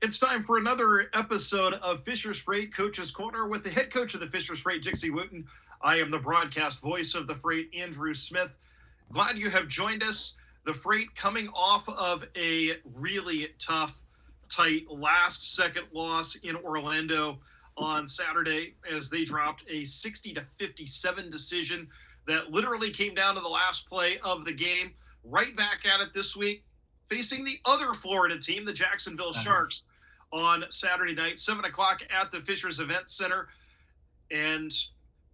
It's time for another episode of Fisher's Freight Coach's Corner with the head coach of the Fisher's Freight, Dixie Wooten. I am the broadcast voice of the Freight, Andrew Smith. Glad you have joined us. The Freight coming off of a really tough, tight last-second loss in Orlando on Saturday as they dropped a 60-57 decision that literally came down to the last play of the game. Right back at it this week, facing the other Florida team, the Jacksonville Sharks, on Saturday night, 7 o'clock at the Fishers Event Center. And,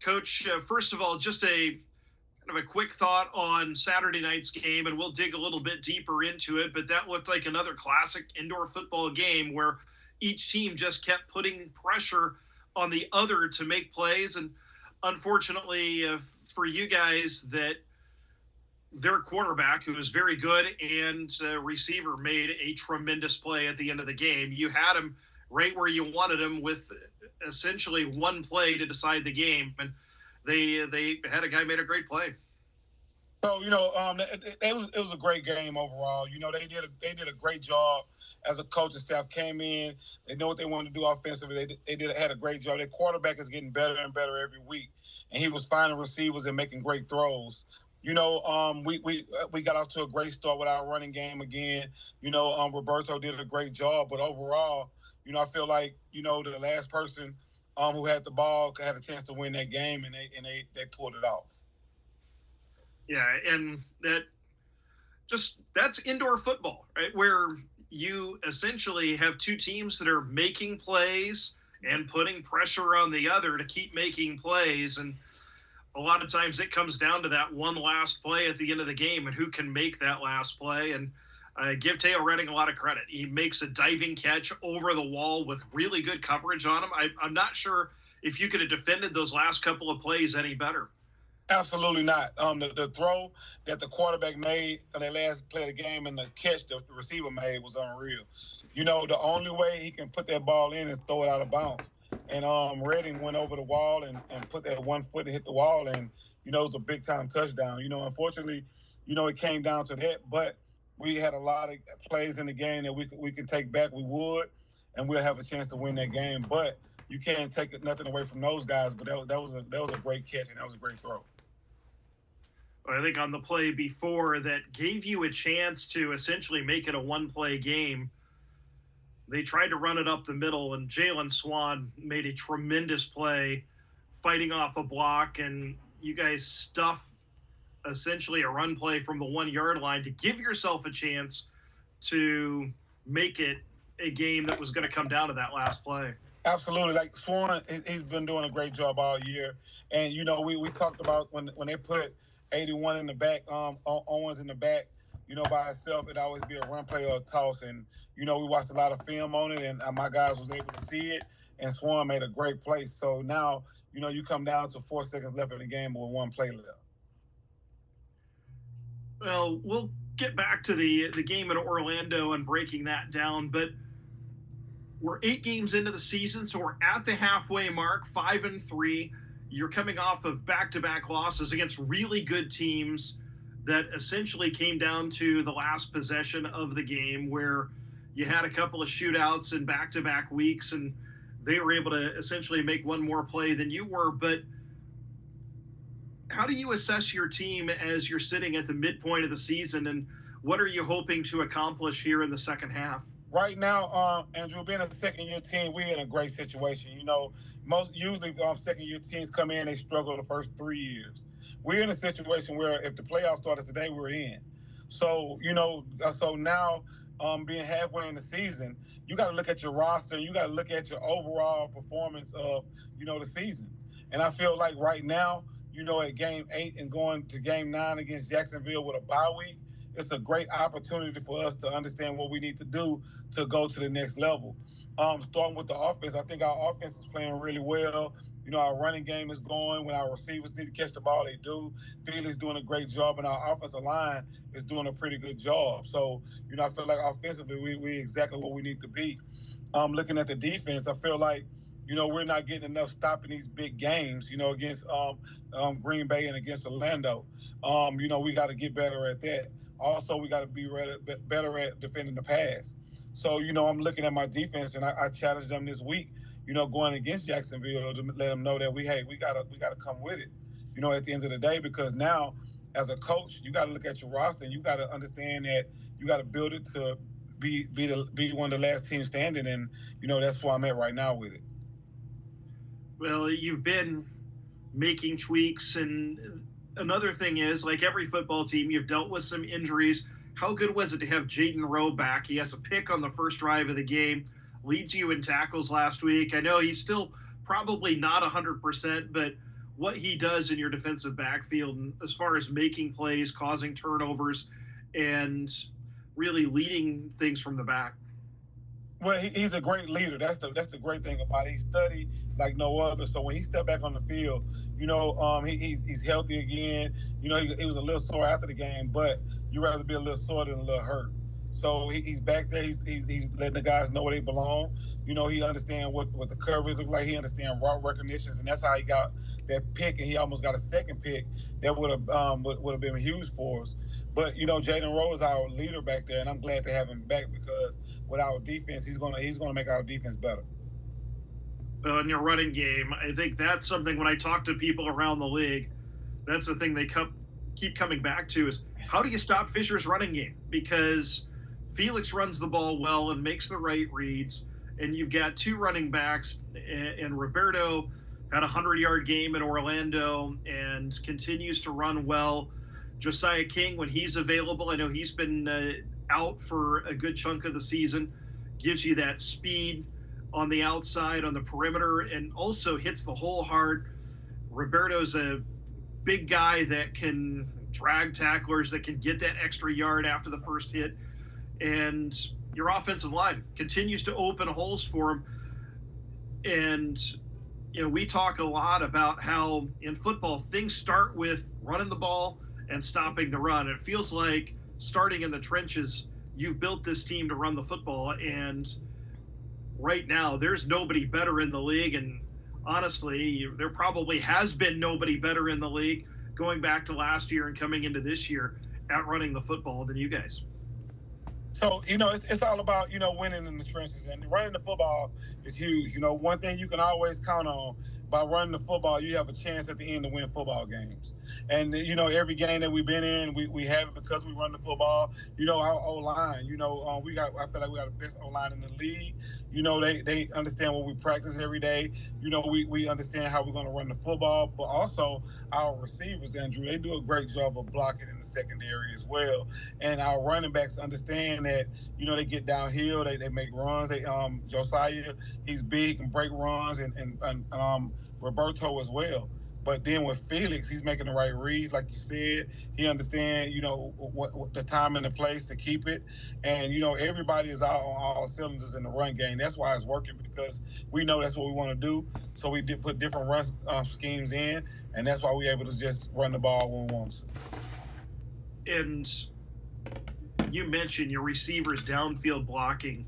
Coach, first of all, just a kind of a quick thought on Saturday night's game, and we'll dig a little bit deeper into it, but that looked like another classic indoor football game where each team just kept putting pressure on the other to make plays. And unfortunately for you guys, that their quarterback, who was very good, and receiver made a tremendous play at the end of the game. You had him right where you wanted him with essentially one play to decide the game, and they had a guy made a great play. So it was a great game overall. They did a great job as a coaching staff. Came in, they know what they wanted to do offensively. They had a great job. Their quarterback is getting better and better every week, and he was finding receivers and making great throws. We got off to a great start with our running game again. Roberto did a great job, but overall, I feel like the last person who had the ball had a chance to win that game, and they pulled it off. Yeah, and that's indoor football, right? Where you essentially have two teams that are making plays and putting pressure on the other to keep making plays, and a lot of times it comes down to that one last play at the end of the game and who can make that last play. And give Teo Redding a lot of credit. He makes a diving catch over the wall with really good coverage on him. I'm not sure if you could have defended those last couple of plays any better. Absolutely not. The throw that the quarterback made on that last play of the game and the catch the receiver made was unreal. The only way he can put that ball in is throw it out of bounds. And Redding went over the wall and put that 1 foot and hit the wall, and it was a big time touchdown. Unfortunately, it came down to that, but we had a lot of plays in the game that we can take back. We would, and we'll have a chance to win that game. But you can't take nothing away from those guys. But that was a great catch, and that was a great throw. I think on the play before that gave you a chance to essentially make it a one-play game, they tried to run it up the middle, and Jalen Swan made a tremendous play fighting off a block, and you guys stuff essentially a run play from the 1 yard line to give yourself a chance to make it a game that was going to come down to that last play. Absolutely. Like Swan, he's been doing a great job all year. And, we talked about when they put 81 in the back, Owens in the back, by itself, it'd always be a run play or a toss. And, we watched a lot of film on it, and my guys was able to see it, and Swan made a great play. So now, you come down to 4 seconds left in the game with one play left. Well, we'll get back to the game in Orlando and breaking that down, but we're 8 games into the season, so we're at the halfway mark, 5-3. You're coming off of back-to-back losses against really good teams that essentially came down to the last possession of the game, where you had a couple of shootouts in back-to-back weeks, and they were able to essentially make one more play than you were. But how do you assess your team as you're sitting at the midpoint of the season, and what are you hoping to accomplish here in the second half? Right now, Andrew, being a second-year team, we're in a great situation. Usually second-year teams come in, they struggle the first 3 years. We're in a situation where if the playoffs started today, we're in. So, so now being halfway in the season, you got to look at your roster. You got to look at your overall performance of, the season. And I feel like right now, at Game 8 and going to Game 9 against Jacksonville with a bye week, it's a great opportunity for us to understand what we need to do to go to the next level. Starting with the offense, I think our offense is playing really well. Our running game is going. When our receivers need to catch the ball, they do. Felix doing a great job, and our offensive line is doing a pretty good job. So, I feel like offensively, we exactly what we need to be. Looking at the defense, I feel like, we're not getting enough stopping these big games, against Green Bay and against Orlando. We got to get better at that. Also, we got to be better at defending the pass. So, I'm looking at my defense, and I challenged them this week, going against Jacksonville to let them know that we gotta come with it, at the end of the day, because now as a coach, you got to look at your roster and you got to understand that you got to build it to be one of the last teams standing, and that's where I'm at right now with it. Well, you've been making tweaks, and another thing is, like every football team, you've dealt with some injuries. How good was it to have Jaden Rowe back? He has a pick on the first drive of the game, leads you in tackles last week. I know he's still probably not 100%, but what he does in your defensive backfield, as far as making plays, causing turnovers, and really leading things from the back. Well, he's a great leader. That's the great thing about it. He studied like no other. So when he stepped back on the field, he's healthy again. He was a little sore after the game, but you rather be a little sore than a little hurt. So he's back there. He's letting the guys know where they belong. He understands what the coverage look like. He understands route recognitions, and that's how he got that pick. And he almost got a second pick that would have been huge for us. But Jaden Rowe is our leader back there, and I'm glad to have him back because with our defense, he's gonna make our defense better. In your running game, I think that's something when I talk to people around the league, that's the thing they keep coming back to is how do you stop Fisher's running game? Because Felix runs the ball well and makes the right reads, and you've got two running backs, and Roberto had a 100-yard game in Orlando and continues to run well. Josiah King, when he's available, I know he's been out for a good chunk of the season, gives you that speed on the outside, on the perimeter, and also hits the hole hard. Roberto's a big guy that can drag tacklers, that can get that extra yard after the first hit. And your offensive line continues to open holes for him. And, we talk a lot about how in football things start with running the ball and stopping the run. It feels like starting in the trenches, you've built this team to run the football. And right now, there's nobody better in the league. And honestly, there probably has been nobody better in the league going back to last year and coming into this year at running the football than you guys. So, it's all about, winning in the trenches, and running the football is huge. One thing you can always count on by running the football, you have a chance at the end to win football games. And, every game that we've been in, we have it because we run the football. Our O-line, I feel like we got the best O-line in the league. They understand what we practice every day. We understand how we're going to run the football, but also our receivers, Andrew, they do a great job of blocking in the secondary as well. And our running backs understand that, they get downhill, they make runs. Josiah, he's big and break runs, and Roberto as well. But then with Felix, he's making the right reads, like you said. He understands, what the time and the place to keep it. And, everybody is out on all cylinders in the run game. That's why it's working, because we know that's what we want to do. So we did put different run schemes in, and that's why we're able to just run the ball when we want to. And you mentioned your receivers downfield blocking,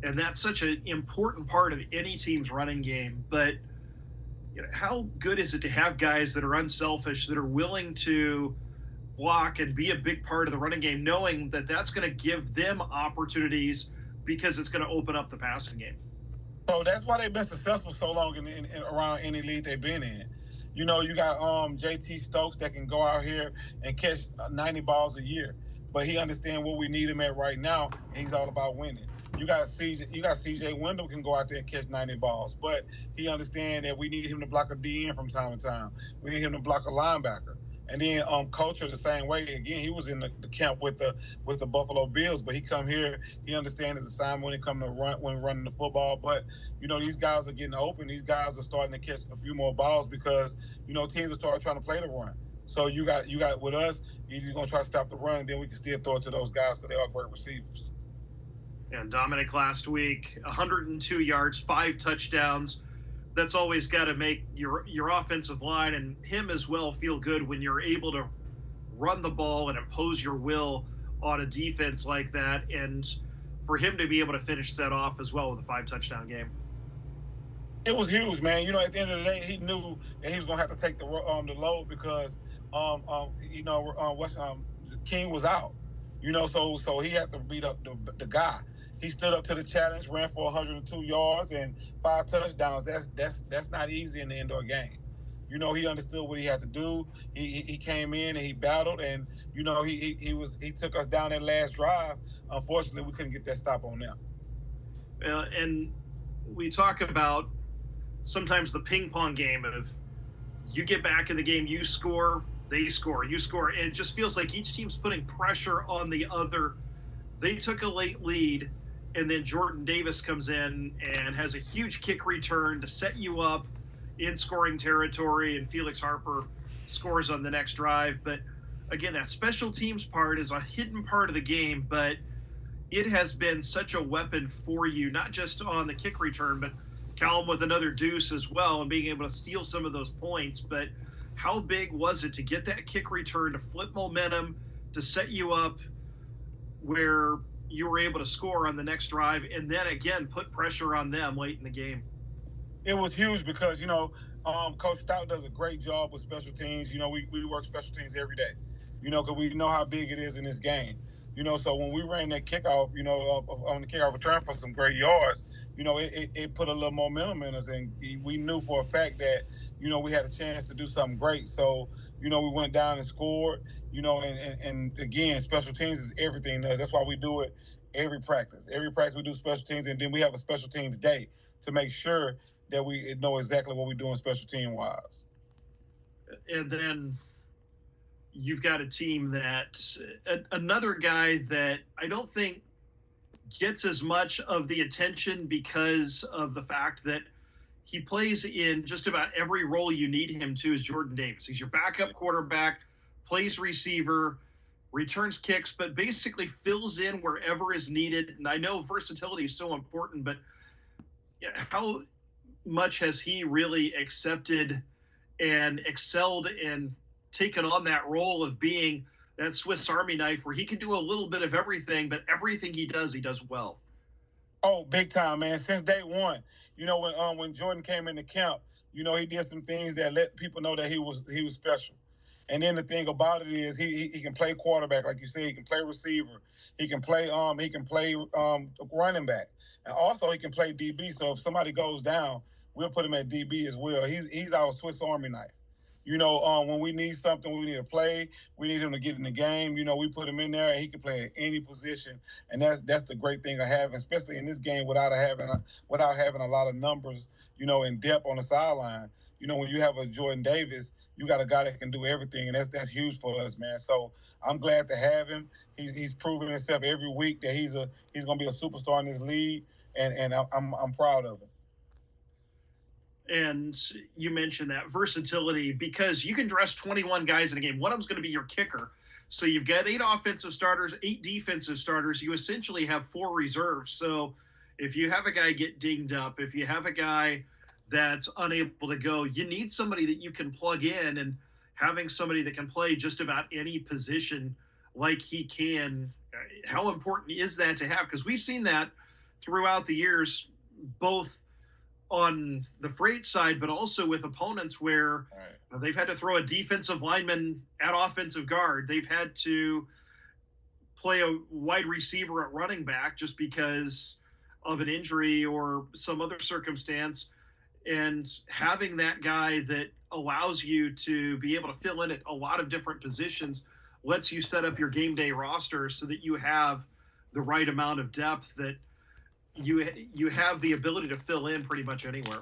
and that's such an important part of any team's running game. But how good is it to have guys that are unselfish, that are willing to block and be a big part of the running game, knowing that that's going to give them opportunities because it's going to open up the passing game? So that's why they've been successful so long in around any league they've been in. You got JT Stokes that can go out here and catch 90 balls a year, but he understands what we need him at right now, and he's all about winning. You got CJ Wendell can go out there and catch 90 balls, but he understands that we need him to block a DN from time to time. We need him to block a linebacker. And then Culture the same way. Again, he was in the camp with the Buffalo Bills, but he come here. He understands his assignment when it comes to running the football. But these guys are getting open. These guys are starting to catch a few more balls because teams are starting trying to play the run. So you got with us, you're gonna try to stop the run, and then we can still throw it to those guys because they are great receivers. And Dominic last week, 102 yards, 5 touchdowns. That's always got to make your offensive line and him as well feel good when you're able to run the ball and impose your will on a defense like that. And for him to be able to finish that off as well with a 5-touchdown game. It was huge, man. At the end of the day, he knew that he was going to have to take the load because, King was out. So he had to be the guy. He stood up to the challenge, ran for 102 yards and 5 touchdowns. That's not easy in the indoor game. He understood what he had to do. He came in and he battled, and he took us down that last drive. Unfortunately, we couldn't get that stop on them. And we talk about sometimes the ping pong game of you get back in the game, you score, they score, you score, and it just feels like each team's putting pressure on the other. They took a late lead, and then Jordan Davis comes in and has a huge kick return to set you up in scoring territory, and Felix Harper scores on the next drive. But again, that special teams part is a hidden part of the game, but it has been such a weapon for you, not just on the kick return, but Callum with another deuce as well and being able to steal some of those points. But how big was it to get that kick return, to flip momentum, to set you up where you were able to score on the next drive and then again put pressure on them late in the game? It was huge because, Coach Stout does a great job with special teams. We work special teams every day, because we know how big it is in this game. So when we ran that kickoff, on the kickoff return for some great yards, it put a little momentum in us. And we knew for a fact that, we had a chance to do something great. So, we went down and scored, and again, special teams is everything. That's why we do it every practice. Every practice we do special teams, and then we have a special teams day to make sure that we know exactly what we're doing special team wise. And then you've got a team that another guy that I don't think gets as much of the attention because of the fact that he plays in just about every role you need him to, is Jordan Davis. He's your backup quarterback, plays receiver, returns kicks, but basically fills in wherever is needed. And I know versatility is so important, but how much has he really accepted and excelled and taken on that role of being that Swiss Army knife where he can do a little bit of everything, but everything he does well? Oh, big time, man. Since day one, when Jordan came into camp, he did some things that let people know that he was special. And then the thing about it is he can play quarterback, like you said. He can play receiver. He can play running back, and also he can play DB. So if somebody goes down, we'll put him at DB as well. He's our Swiss Army knife. When we need something, we need to play, we need him to get in the game. We put him in there, and he can play at any position. And that's the great thing of having, especially in this game, without having a lot of numbers, in depth on the sideline. When you have a Jordan Davis, you got a guy that can do everything, and that's huge for us, man. So I'm glad to have him. He's proven himself every week that he's going to be a superstar in this league, and I'm proud of him. And you mentioned that versatility because you can dress 21 guys in a game. One of them's going to be your kicker. So you've got 8 offensive starters, 8 defensive starters. You essentially have 4 reserves. So if you have a guy get dinged up, if you have a guy that's unable to go, you need somebody that you can plug in, and having somebody that can play just about any position like he can, how important is that to have? Because we've seen that throughout the years, both on the Freight side, but also with opponents where they've had to throw a defensive lineman at offensive guard. They've had to play a wide receiver at running back just because of an injury or some other circumstance. And having that guy that allows you to be able to fill in at a lot of different positions lets you set up your game day roster so that you have the right amount of depth, that you have the ability to fill in pretty much anywhere.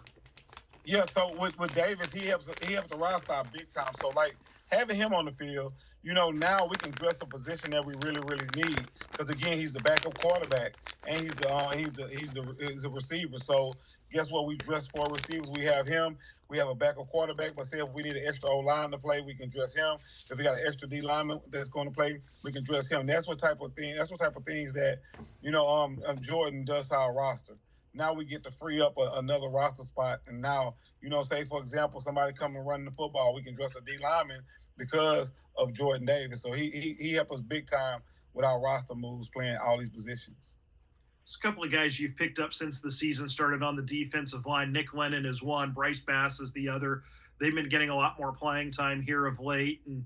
Yeah, so with Davis, he helps the roster out big time. So like having him on the field, now we can dress a position that we really, really need. Because again, he's the backup quarterback and he's the receiver. So guess what? We dress 4 receivers. We have him. We have a backup quarterback, but say if we need an extra O-line to play, we can dress him. If we got an extra D lineman that's going to play, we can dress him. That's what type of things that, Jordan does to our roster. Now we get to free up another roster spot. And now, say for example, somebody coming running the football, we can dress a D lineman because of Jordan Davis. So he helped us big time with our roster moves, playing all these positions. There's a couple of guys you've picked up since the season started on the defensive line. Nick Lennon is one. Bryce Bass is the other. They've been getting a lot more playing time here of late. And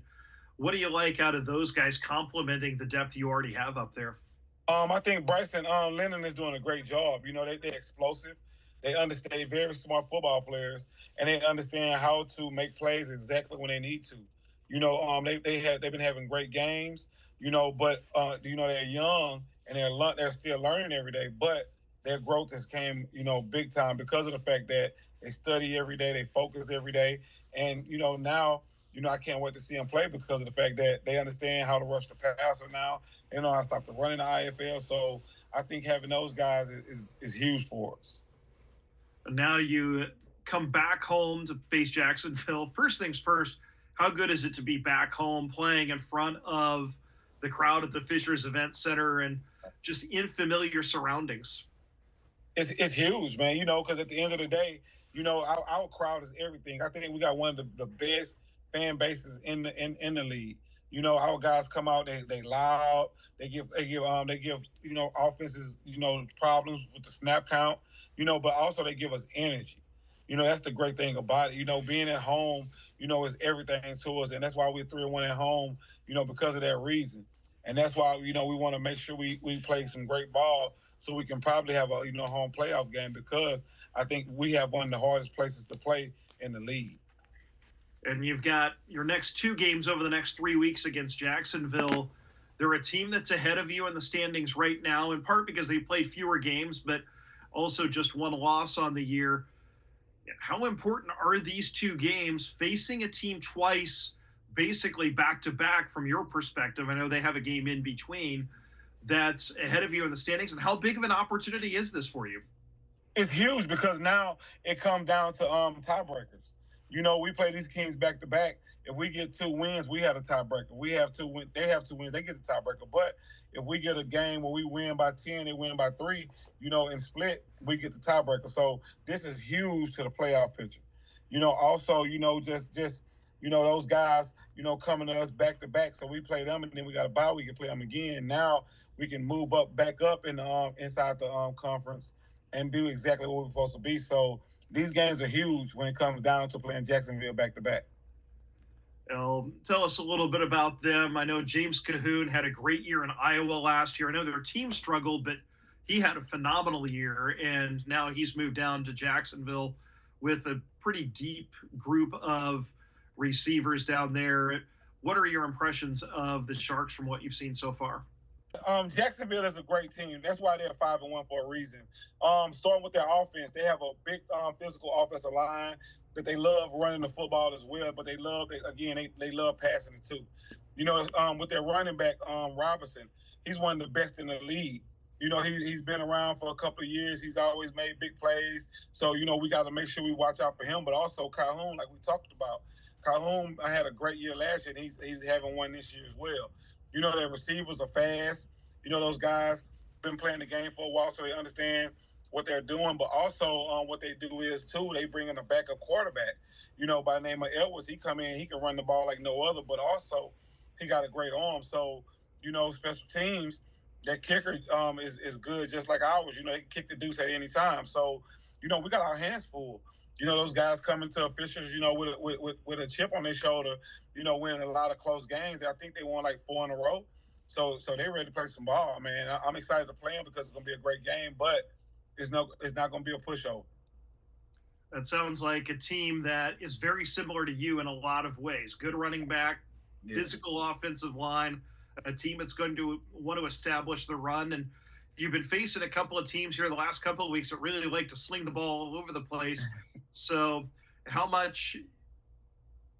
what do you like out of those guys complementing the depth you already have up there? I think Bryson Lennon is doing a great job. They're explosive. They understand, very smart football players, and they understand how to make plays exactly when they need to. They've been having great games. But they're young and they're still learning every day. But their growth has came big time because of the fact that they study every day, they focus every day, and now I can't wait to see them play because of the fact that they understand how to rush the passer now. They know how to stop the run in the IFL. So I think having those guys is huge for us. And now you come back home to face Jacksonville. First things first, how good is it to be back home playing in front of the crowd at the Fishers Event Center and just in familiar surroundings? It's huge, man. Because at the end of the day, our crowd is everything. I think we got one of the best fan bases in the league. Our guys come out, they loud, they give offenses problems with the snap count, but also they give us energy. That's the great thing about it. Being at home, is everything to us, and that's why we're 3-1 at home. Because of that reason, and that's why we want to make sure we play some great ball so we can probably have a home playoff game because I think we have one of the hardest places to play in the league. And you've got your next two games over the next 3 weeks against Jacksonville. They're a team that's ahead of you in the standings right now, in part because they played fewer games, but also just one loss on the year. How important are these two games, facing a team twice, basically back to back from your perspective? I know they have a game in between that's ahead of you in the standings. And how big of an opportunity is this for you? It's huge because now it comes down to tiebreakers. We play these teams back to back. If we get 2 wins, we have a tiebreaker. We have 2 wins. They have 2 wins. They get the tiebreaker. But if we get a game where we win by 10, they win by 3, and split, we get the tiebreaker. So this is huge to the playoff picture. Also, just those guys, coming to us back to back. So we play them, and then we got a bye. We can play them again. Now we can move back up in the inside the conference and do exactly what we're supposed to be. So these games are huge when it comes down to playing Jacksonville back to back. Tell us a little bit about them. I know James Cahoon had a great year in Iowa last year. I know their team struggled, but he had a phenomenal year, and now he's moved down to Jacksonville with a pretty deep group of receivers down there. What are your impressions of the Sharks from what you've seen so far? Jacksonville is a great team. That's why they're 5-1 for a reason. Starting with their offense, they have a big physical offensive line that they love running the football as well, but they love they love passing it too. With their running back Robinson, he's one of the best in the league. He's been around for a couple of years. He's always made big plays. So we got to make sure we watch out for him. But also Calhoun, like we talked about, Calhoun had a great year last year, and he's having one this year as well. Their receivers are fast. Those guys been playing the game for a while, so they understand what they're doing. But also, what they do is too, they bring in a backup quarterback. By the name of Edwards, he come in, he can run the ball like no other. But also, he got a great arm. So, special teams, that kicker is good, just like ours. They can kick the deuce at any time. So, we got our hands full. Those guys coming to officials, with a chip on their shoulder, winning a lot of close games. I think they won like 4 in a row. So they're ready to play some ball, man. I'm excited to play them because it's going to be a great game, but it's not going to be a pushover. That sounds like a team that is very similar to you in a lot of ways. Good running back, yes. Physical offensive line, a team that's going to want to establish the run. And you've been facing a couple of teams here the last couple of weeks that really like to sling the ball all over the place. So how much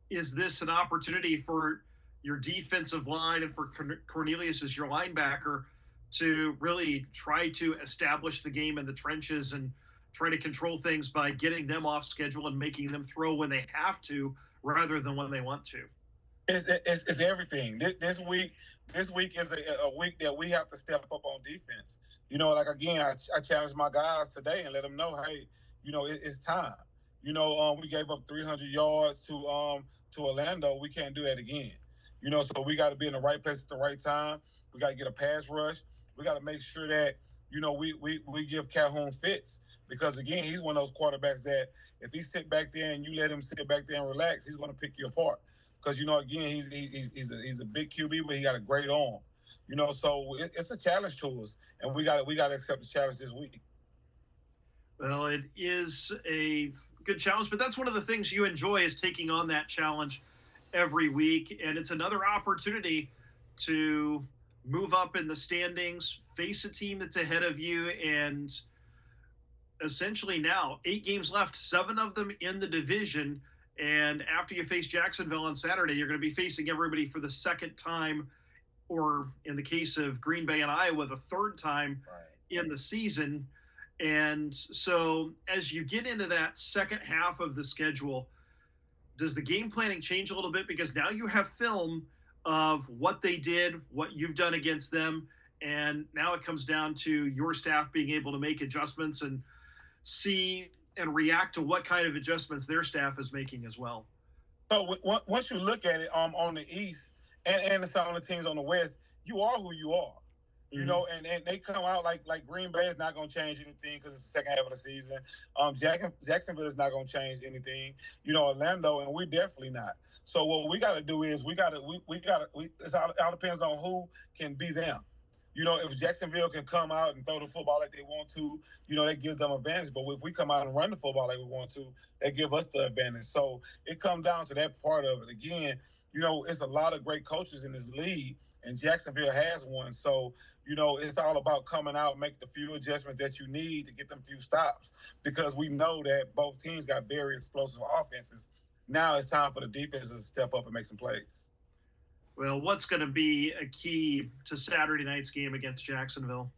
is this an opportunity for your defensive line and for Cornelius as your linebacker to really try to establish the game in the trenches and try to control things by getting them off schedule and making them throw when they have to rather than when they want to? It's everything. This week is a week that we have to step up on defense. Like again, I challenged my guys today and let them know, hey, it's time. We gave up 300 yards to Orlando. We can't do that again. So we got to be in the right place at the right time. We got to get a pass rush. We got to make sure that we give Calhoun fits because again, he's one of those quarterbacks that if he sit back there and you let him sit back there and relax, he's going to pick you apart. Because again, he's a big QB, but he got a great arm. So it's a challenge to us, and we got to accept the challenge this week. Well, it is a good challenge, but that's one of the things you enjoy is taking on that challenge every week. And it's another opportunity to move up in the standings, face a team that's ahead of you, and essentially now 8 games left, 7 of them in the division. And after you face Jacksonville on Saturday, you're going to be facing everybody for the second time, or in the case of Green Bay and Iowa, the third time in the season. And so as you get into that second half of the schedule, does the game planning change a little bit? Because now you have film of what they did, what you've done against them, and now it comes down to your staff being able to make adjustments and see and react to what kind of adjustments their staff is making as well. So once you look at it on the East and some of the teams on the West, you are who you are. And they come out like Green Bay is not going to change anything because it's the second half of the season. Jacksonville is not going to change anything. Orlando, and we're definitely not. So what we got to do is it all depends on who can be them. If Jacksonville can come out and throw the football like they want to, that gives them advantage. But if we come out and run the football like we want to, that give us the advantage. So it comes down to that part of it. Again, it's a lot of great coaches in this league, and Jacksonville has one. So, it's all about coming out, make the few adjustments that you need to get them few stops, because we know that both teams got very explosive offenses. Now it's time for the defenses to step up and make some plays. Well, what's going to be a key to Saturday night's game against Jacksonville?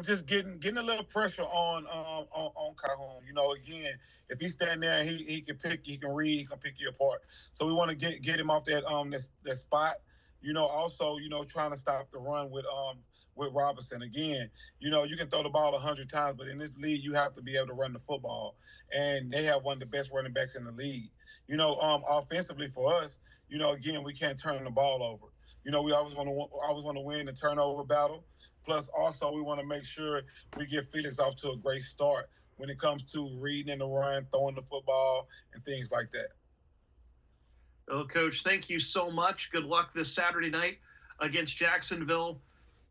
Just getting a little pressure on Calhoun. Again, if he's standing there, he can read, he can pick you apart. So we want to get him off that spot. Also, trying to stop the run with Robinson. Again, you can throw the ball 100 times, but in this league, you have to be able to run the football. And they have one of the best running backs in the league. Offensively for us, again, we can't turn the ball over. We always want to win the turnover battle. Plus, also, we want to make sure we get Felix off to a great start when it comes to reading in the run, throwing the football, and things like that. Well, Coach, thank you so much. Good luck this Saturday night against Jacksonville.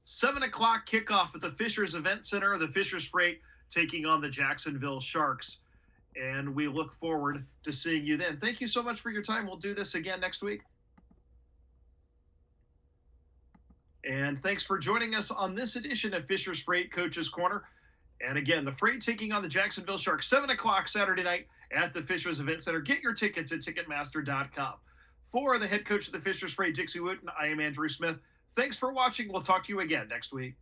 7 o'clock kickoff at the Fishers Event Center. The Fishers Freight taking on the Jacksonville Sharks. And we look forward to seeing you then. Thank you so much for your time. We'll do this again next week. And thanks for joining us on this edition of Fishers Freight Coach's Corner. And again, the Freight taking on the Jacksonville Sharks, 7 o'clock Saturday night at the Fishers Event Center. Get your tickets at Ticketmaster.com. For the head coach of the Fishers Freight, Dixie Wooten, I am Andrew Smith. Thanks for watching. We'll talk to you again next week.